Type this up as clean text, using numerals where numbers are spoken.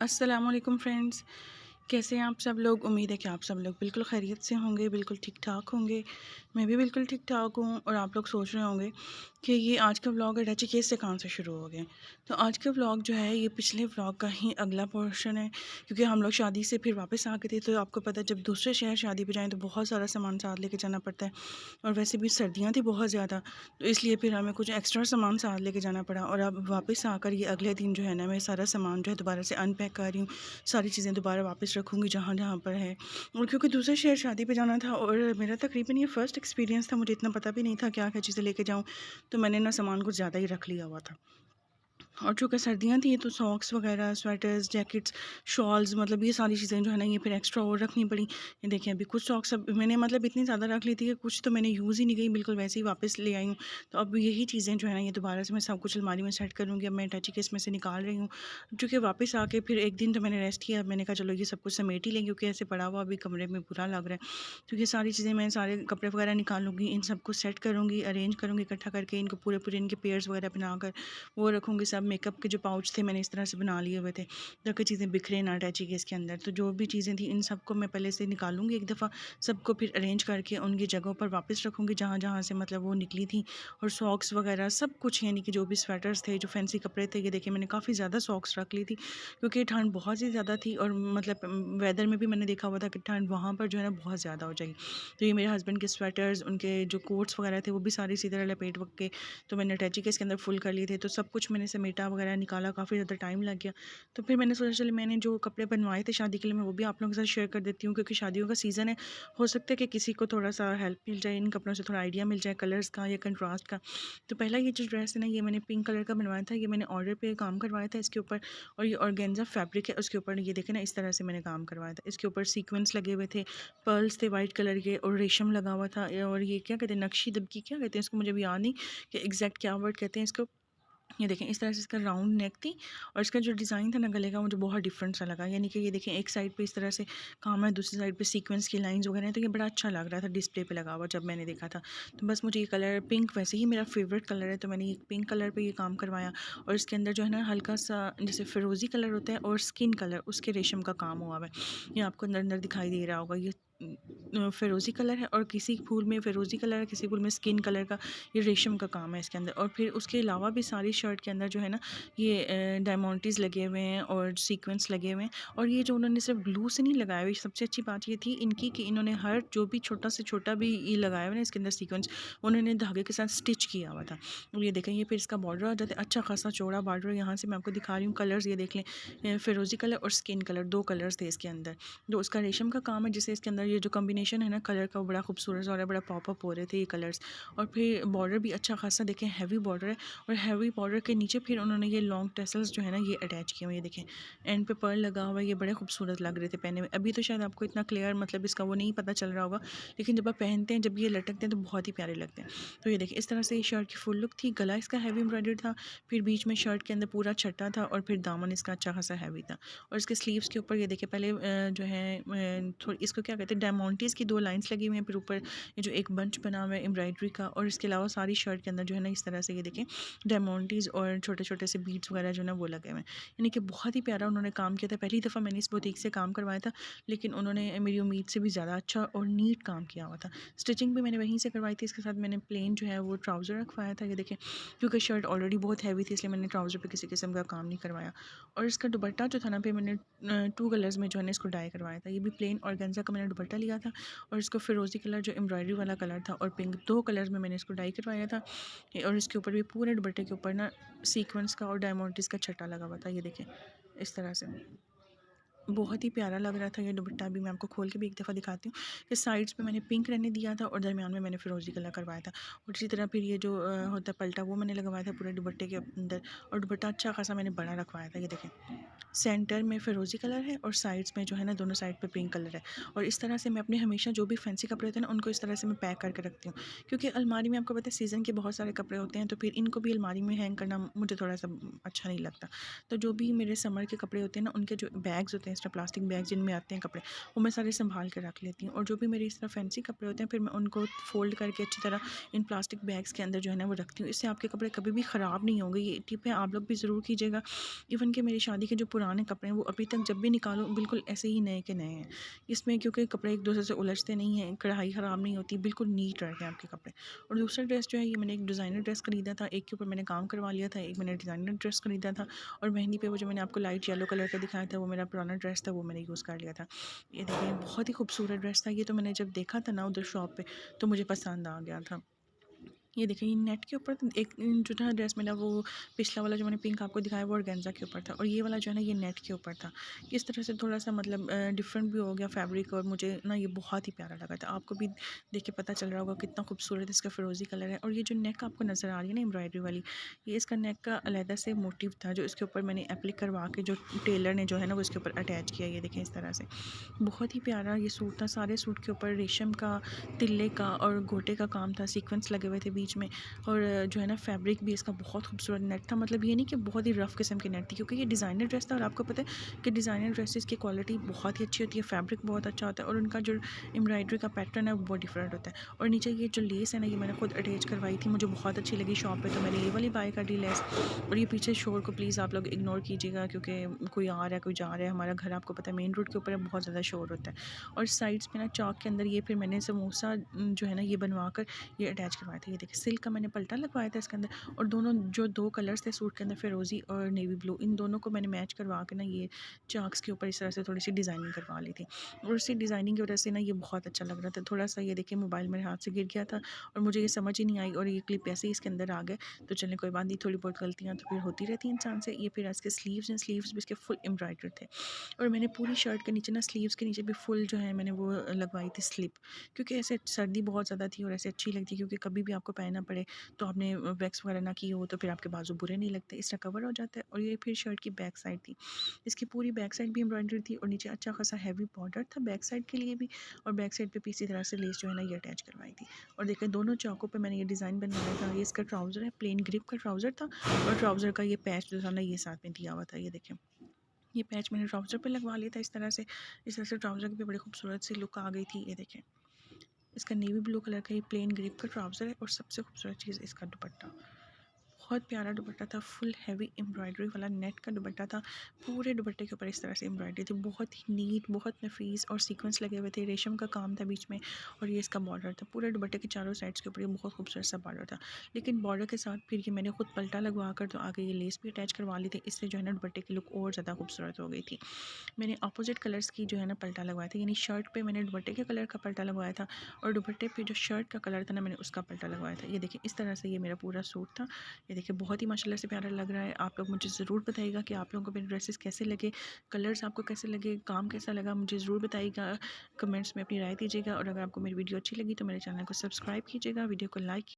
अस्सलामुअलैकुम फ्रेंड्स, कैसे हैं आप सब लोग। उम्मीद है कि आप सब लोग बिल्कुल खैरियत से होंगे, बिल्कुल ठीक-ठाक होंगे। मैं भी बिल्कुल ठीक-ठाक हूँ और आप लोग सोच रहे होंगे कि ये आज का व्लॉग ऋषिकेश से कहाँ से शुरू हो गया। तो आज का व्लॉग जो है ये पिछले व्लॉग का ही अगला पोर्शन है, क्योंकि हम लोग शादी से फिर वापस आ गए थे। तो आपको पता है जब दूसरे शहर शादी पे जाएँ तो बहुत सारा सामान साथ लेके जाना पड़ता है, और वैसे भी सर्दियाँ थी बहुत ज़्यादा, तो इसलिए फिर हमें कुछ एक्स्ट्रा सामान साथ लेके जाना पड़ा। और अब वापस आकर ये अगले दिन जो है ना, मैं सारा सामान जो है दोबारा से अनपैक कर रही हूँ, सारी चीज़ें दोबारा वापस रखूँगी जहाँ-जहाँ पर है। और क्योंकि दूसरे शहर शादी पे जाना था और मेरा तकरीबन ये फ़र्स्ट एक्सपीरियंस था, मुझे इतना पता भी नहीं था क्या-क्या चीज़ें लेके जाऊँ, तो मैंने ना सामान कुछ ज़्यादा ही रख लिया हुआ था। और चूँकि सर्दियाँ थी तो सॉक्स वगैरह, स्वेटर्स, जैकेट्स, शॉल्स, मतलब ये सारी चीज़ें जो है ना ये फिर एक्स्ट्रा और रखनी पड़ी। ये देखिए अभी कुछ सॉक्स अब मैंने मतलब इतनी ज़्यादा रख ली थी कि कुछ तो मैंने यूज़ ही नहीं की, बिल्कुल वैसे ही वापस ले आई हूँ। तो अब यही चीज़ें जो है ना ये दोबारा से मैं सब कुछ अलमारी में सेट करूँगी। अब मैं अटैची केस में से निकाल रही हूँ, क्योंकि वापस आके फिर एक दिन तो मैंने रेस्ट किया। अब मैंने कहा चलो ये सब कुछ समेट ही लें, क्योंकि ऐसे पड़ा हुआ अभी कमरे में बुरा लग रहा है। तो ये सारी चीज़ें मैं सारे कपड़े वगैरह निकालूँगी, इन सबको सेट करूँगी, अरेंज करूँगी इकट्ठा करके, इनको पूरे-पूरे इनके पेयर्स वगैरह बनाकर वो रखूँगी। सब मेकअप के जो पाउच थे मैंने इस तरह से बना लिए हुए थे ताकि चीज़ें बिखरे ना अटैची केस के अंदर। तो जो भी चीज़ें थी इन सबको मैं पहले से निकालूँगी एक दफ़ा, सबको फिर अरेंज करके उनकी जगहों पर वापस रखूँगी जहाँ-जहाँ से मतलब वो निकली थी। और सॉक्स वगैरह सब कुछ, यानी कि जो भी स्वेटर्स थे, जो फैंसी कपड़े थे, ये देखिए मैंने काफ़ी ज़्यादा सॉक्स रख ली थी, क्योंकि ठंड बहुत ही ज़्यादा थी। और मतलब वेदर में भी मैंने देखा हुआ था कि ठंड वहाँ पर जो है ना बहुत ज़्यादा हो जाएगी। तो ये मेरे हस्बैंड के स्वेटर्स, उनके जो कोट्स वगैरह थे वो भी सारे इसी तरह लपेट वप के तो मैंने अटैची केस के अंदर फुल कर लिए थे। तो सब कुछ मैंने समेटा वगैरह निकाला, काफ़ी ज़्यादा टाइम लग गया। तो फिर मैंने सोचा चलो मैंने जो कपड़े बनवाए थे शादी के लिए मैं वो भी आप लोगों के साथ शेयर कर देती हूँ, क्योंकि शादियों का सीज़न है। हो सकता है कि किसी को थोड़ा-सा हेल्प मिल जाए, इन कपड़ों से थोड़ा आइडिया मिल जाए कलर्स का या कंट्रास्ट का। तो पहला ये जो ड्रेस है ना ये मैंने पिंक कलर का बनवाया था, ये मैंने ऑर्डर पे काम करवाया था इसके ऊपर। और ये ऑर्गेन्जा फैब्रिक है, उसके ऊपर ये देखें ना इस तरह से मैंने काम करवाया था। इसके ऊपर सीक्वेंस लगे हुए थे, पर्ल्स थे वाइट कलर के, और रेशम लगा हुआ था। और ये क्या कहते हैं, नक्शी दबकी क्या कहते हैं इसको, मुझे भी याद नहीं कि एग्जैक्ट क्या वर्ड कहते हैं इसको। ये देखें इस तरह से इसका राउंड नेक थी, और इसका जो डिज़ाइन था ना गले का मुझे बहुत डिफरेंट सा लगा। यानी कि ये देखें एक साइड पे इस तरह से काम है, दूसरी साइड पे सीक्वेंस की लाइंस वगैरह हैं, तो ये बड़ा अच्छा लग रहा था डिस्प्ले पे लगा हुआ जब मैंने देखा था। तो बस मुझे ये कलर पिंक वैसे ही मेरा फेवरेट कलर है, तो मैंने ये पिंक कलर पे ये काम करवाया। और इसके अंदर जो है ना हल्का सा जैसे फिरोज़ी कलर होता है और स्किन कलर, उसके रेशम का काम हुआ हुआ है। ये आपको अंदर अंदर दिखाई दे रहा होगा। ये फिरोज़ी कलर है, और किसी फूल में फिरोज़ी कलर है, किसी फूल में स्किन कलर का ये रेशम का काम है इसके अंदर। और फिर उसके अलावा भी सारी शर्ट के अंदर जो है ना ये डायमंड्स लगे हुए हैं और सीक्वेंस लगे हुए हैं। और ये जो उन्होंने सिर्फ ग्लू से नहीं लगाए हुए, सबसे अच्छी बात ये थी इनकी कि इन्होंने हर जो भी छोटा से छोटा भी ये लगाया हुआ है ना इसके अंदर सीक्वेंस, उन्होंने धागे के साथ स्टिच किया हुआ था। और ये देखें ये फिर इसका बॉर्डर आ जाता है, अच्छा खासा चौड़ा बॉर्डर। यहाँ से मैं आपको दिखा रही हूँ कलर्स, ये देख लें, फिरोज़ी कलर और स्किन कलर, दो कलर्स थे इसके अंदर। जो उसका रेशम का काम है जिससे इसके अंदर ये जो कॉम्बिनेशन है ना कलर का वो बड़ा खूबसूरत सा हो रहा है, बड़ा पॉप अप हो रहे थे ये कलर्स। और फिर बॉर्डर भी अच्छा खासा देखें हैवी बॉर्डर है, और हैवी बॉर्डर के नीचे फिर उन्होंने ये लॉन्ग टेसल्स जो है ना ये अटैच किए हुए हैं। ये देखें एंड पे पर्ल लगा हुआ है, ये बड़े खूबसूरत लग रहे थे पहने में। अभी तो शायद आपको इतना क्लियर मतलब इसका वो नहीं पता चल रहा होगा, लेकिन जब आप पहनते हैं, जब ये लटकते हैं तो बहुत ही प्यारे लगते हैं। तो ये देखिए इस तरह से ये शर्ट की फुल लुक थी। गला इसका हैवी एम्ब्रॉयडर्ड था, फिर बीच में शर्ट के अंदर पूरा छट्टा था, और फिर दामन इसका अच्छा खासा हैवी था। और इसके स्लीव्स के ऊपर ये देखिए पहले जो है थोड़ी इसको क्या कहते हैं डायमंड्स की दो लाइंस लगी हुई हैं, फिर ऊपर ये जो एक बंच बना हुआ है एम्ब्रॉयडरी का। और इसके अलावा सारी शर्ट के अंदर जो है ना इस तरह से ये देखें डायमंड्स और छोटे छोटे से बीड्स वगैरह जो है ना वो लगे हुए हैं। यानी कि बहुत ही प्यारा उन्होंने काम किया था। पहली दफ़ा मैंने इस बुटीक से काम करवाया था, लेकिन उन्होंने मेरी उम्मीद से भी ज़्यादा अच्छा और नीट काम किया हुआ था। स्टिचिंग भी मैंने वहीं से करवाई थी, इसके साथ मैंने प्लेन जो है वो ट्राउज़र रखवाया था। ये देखें क्योंकि शर्ट ऑलरेडी बहुत हैवी थी, इसलिए मैंने ट्राउज़र पे किसी किस्म का काम नहीं करवाया। और इसका दुपट्टा जो था ना फिर मैंने 2 कलर्स में जो है ना इसको डाई करवाया था। ये भी प्लेन ऑर्गेन्जा का मैंने दुपट्टा लिया था, और इसको फिरोज़ी कलर जो एम्ब्रॉयडरी वाला कलर था और पिंक, 2 कलर्स में मैंने इसको डाई करवाया था। और इसके ऊपर भी पूरे दुपट्टे के ऊपर ना सीक्वेंस का और डायमंड्स का छट्टा लगा हुआ था। ये देखें इस तरह से बहुत ही प्यारा लग रहा था ये दुपट्टा। भी मैं आपको खोल के भी एक दफ़ा दिखाती हूँ कि साइड्स पे मैंने पिंक रहने दिया था और दरमियान में मैंने फिरोज़ी कलर करवाया था। और इसी तरह फिर ये जो होता है पल्टा वो मैंने लगवाया था पूरे दुपट्टे के अंदर। और दुपट्टा अच्छा खासा मैंने बड़ा रखवाया था। ये देखें सेंटर में फ़िरोज़ी कलर है और साइड्स में जो है ना दोनों साइड पे पिंक कलर है। और इस तरह से मैं अपने हमेशा जो भी फैंसी कपड़े होते हैं ना उनको इस तरह से मैं पैक करके रखती हूँ, क्योंकि अलमारी में आपको पता है सीज़न के बहुत सारे कपड़े होते हैं, तो फिर इनको भी अलमारी में हैंग करना मुझे थोड़ा सा अच्छा नहीं लगता। तो जो भी मेरे समर के कपड़े होते हैं ना उनके जो बैग्स होते हैं इस तरह प्लास्टिक बैग जिनमें आते हैं कपड़े, वो मैं सारे संभाल के रख लेती हूँ। और जो भी मेरे इस तरह फैंसी कपड़े होते हैं फिर मैं उनको फ़ोल्ड करके अच्छी तरह इन प्लास्टिक बैग्स के अंदर जो है ना वो रखती हूँ। इससे आपके कपड़े कभी भी ख़राब नहीं होंगे। ये टिप है, आप लोग भी ज़रूर कीजिएगा। इवन कि मेरी शादी के जो पुराने पुराने कपड़े हैं वो अभी तक जब भी निकालो बिल्कुल ऐसे ही नए के नए हैं। इसमें क्योंकि कपड़े एक दूसरे से उलझते नहीं हैं, कढ़ाई ख़राब नहीं होती, बिल्कुल नीट रहते हैं आपके कपड़े। और दूसरा ड्रेस जो है ये मैंने एक डिज़ाइनर ड्रेस खरीदा था, एक के ऊपर मैंने काम करवा लिया था, एक मैंने डिज़ाइनर ड्रेस खरीदा था। और मेहंदी पे वो जो मैंने आपको लाइट येलो कलर का दिखाया था वो मेरा पुराना ड्रेस था, वो मैंने यूज़ कर लिया था। ये देखिए बहुत ही खूबसूरत ड्रेस था ये, तो मैंने जब देखा था ना उधर शॉप पे तो मुझे पसंद आ गया था। ये देखिए, ये नेट के ऊपर तो एक जो था ड्रेस मेरा वो पिछला वाला जो मैंने पिंक आपको दिखाया वो ऑर्गेन्जा के ऊपर था, और ये वाला जो है ना ये नेट के ऊपर था। इस तरह से थोड़ा-सा मतलब डिफरेंट भी हो गया फैब्रिक, और मुझे ना ये बहुत ही प्यारा लगा था। आपको भी देख के पता चल रहा होगा कितना खूबसूरत इसका फ़िरोज़ी कलर है। और ये जो नेक आपको नज़र आ रही है ना एम्ब्रॉयडरी वाली, ये इसका नेक का अलहदा से मोटिव था जो इसके ऊपर मैंने एप्लिक करवा के जो टेलर ने जो है ना वो इसके ऊपर अटैच किया। ये देखें इस तरह से बहुत ही प्यारा ये सूट था। सारे सूट के ऊपर रेशम का, तिल्ले का और गोटे का काम था, सीक्वेंस लगे हुए थे बीच में। और जो है ना फैब्रिक भी इसका बहुत खूबसूरत नेट था, मतलब ये नहीं कि बहुत ही रफ़ किस्म की नेट थी, क्योंकि ये डिज़ाइनर ड्रेस था और आपको पता है कि डिज़ाइनर ड्रेसेस की क्वालिटी बहुत ही अच्छी होती है, फैब्रिक बहुत अच्छा होता है और उनका जो एम्ब्रॉयडरी का पैटर्न है वो बहुत डिफरेंट होता है। और नीचे ये जो लेस है ना ये मैंने खुद अटैच करवाई थी, मुझे बहुत अच्छी लगी शॉप पे, तो मैंने ये वाली बाय कर ली लेस। और ये पीछे शोर को प्लीज़ आप लोग इग्नोर कीजिएगा, क्योंकि कोई आ रहा है कोई जा रहा है, हमारा घर आपको पता है मेन रोड के ऊपर है, बहुत ज़्यादा शोर होता है। और साइड्स पे ना चौक के अंदर ये फिर मैंने समोसा जो है ना ये बनवा कर ये अटैच करवाया था। ये देखिए सिल्क का मैंने पल्टा लगवाया था इसके अंदर, और दोनों जो दो कलर्स थे सूट के अंदर फिरोज़ी और नेवी ब्लू, इन दोनों को मैंने मैच करवा के ना ये चाक्स के ऊपर इस तरह से थोड़ी सी डिज़ाइनिंग करवा ली थी। और उसी डिज़ाइनिंग की वजह से ना ये बहुत अच्छा लग रहा था। थोड़ा सा ये देखिए मोबाइल मेरे हाथ से गिर गया था और मुझे ये समझ ही नहीं आई, और ये क्लिप ऐसे ही इसके अंदर आ गए। तो चलें कोई बात नहीं, थोड़ी बहुत गलतियाँ तो फिर होती रहती हैं इंसान से। ये फिर इसके स्लीव्स हैं, स्लीव्स भी इसके फुल एम्ब्रॉयडर्ड थे। और मैंने पूरी शर्ट के नीचे ना स्लीव्स के नीचे भी फुल जो है मैंने वो लगवाई थी स्लिप, क्योंकि ऐसे सर्दी बहुत ज़्यादा थी और ऐसे अच्छी लगती है, क्योंकि कभी भी आपको पहनना पड़े तो आपने वैक्स वगैरह ना की हो तो फिर आपके बाजू बुरे नहीं लगते, इसका कवर हो जाता है। और ये फिर शर्ट की बैक साइड थी, इसकी पूरी बैक साइड भी एम्ब्रॉयडरी थी और नीचे अच्छा खासा हैवी बॉर्डर था बैक साइड के लिए भी, और बैक साइड पे भी इसी तरह से लेस जो है ना ये अटैच करवाई थी। और देखिए दोनों चौकों पे मैंने ये डिज़ाइन बनवाया था। ये इसका ट्राउज़र है, प्लेन ग्रिप का ट्राउज़र था, और ट्राउज़र का ये पैच जो था ना ये साथ में दिया हुआ था। ये देखें ये पैच मैंने ट्राउज़र पे लगवा लिया था इस तरह से। इस तरह से ट्राउज़र की भी बड़ी खूबसूरत सी लुक आ गई थी। ये देखें इसका नेवी ब्लू कलर का ये प्लेन ग्रिप का ट्राउज़र है, और सबसे खूबसूरत चीज़ इसका दुपट्टा, बहुत प्यारा दुपट्टा था, फुल हैवी एम्ब्रॉयडरी वाला नेट का दुपट्टा था। पूरे दुपट्टे के ऊपर इस तरह से एम्ब्रॉयडरी थी, बहुत ही नीट, बहुत नफीस, और सीक्वेंस लगे हुए थे, रेशम का काम था बीच में। और ये इसका बॉर्डर था पूरे दुपट्टे के चारों साइड्स के ऊपर, ये बहुत खूबसूरत सा बॉर्डर था। लेकिन बॉर्डर के साथ फिर ये मैंने खुद पल्टा लगवा कर तो आगे ये लेस भी अटैच करवा ली थी, इससे जो है ना दुपट्टे की लुक और ज़्यादा खूबसूरत हो गई थी। मैंने अपोजिट कलर्स की जो है ना पल्टा लगवाया था, यानी शर्ट पे मैंने दुपट्टे के कलर का पल्टा लगवाया था, और दुपट्टे पे जो शर्ट का कलर था ना मैंने उसका पल्टा लगवाया था। ये देखिए इस तरह से ये मेरा पूरा सूट था। ये देखिए बहुत ही माशाल्लाह से प्यारा लग रहा है। आप लोग मुझे ज़रूर बताइएगा कि आप लोगों को मेरे ड्रेसेस कैसे लगे, कलर्स आपको कैसे लगे, काम कैसा लगा, मुझे ज़रूर बताइएगा। कमेंट्स में अपनी राय दीजिएगा, और अगर आपको मेरी वीडियो अच्छी लगी तो मेरे चैनल को सब्सक्राइब कीजिएगा, वीडियो को लाइक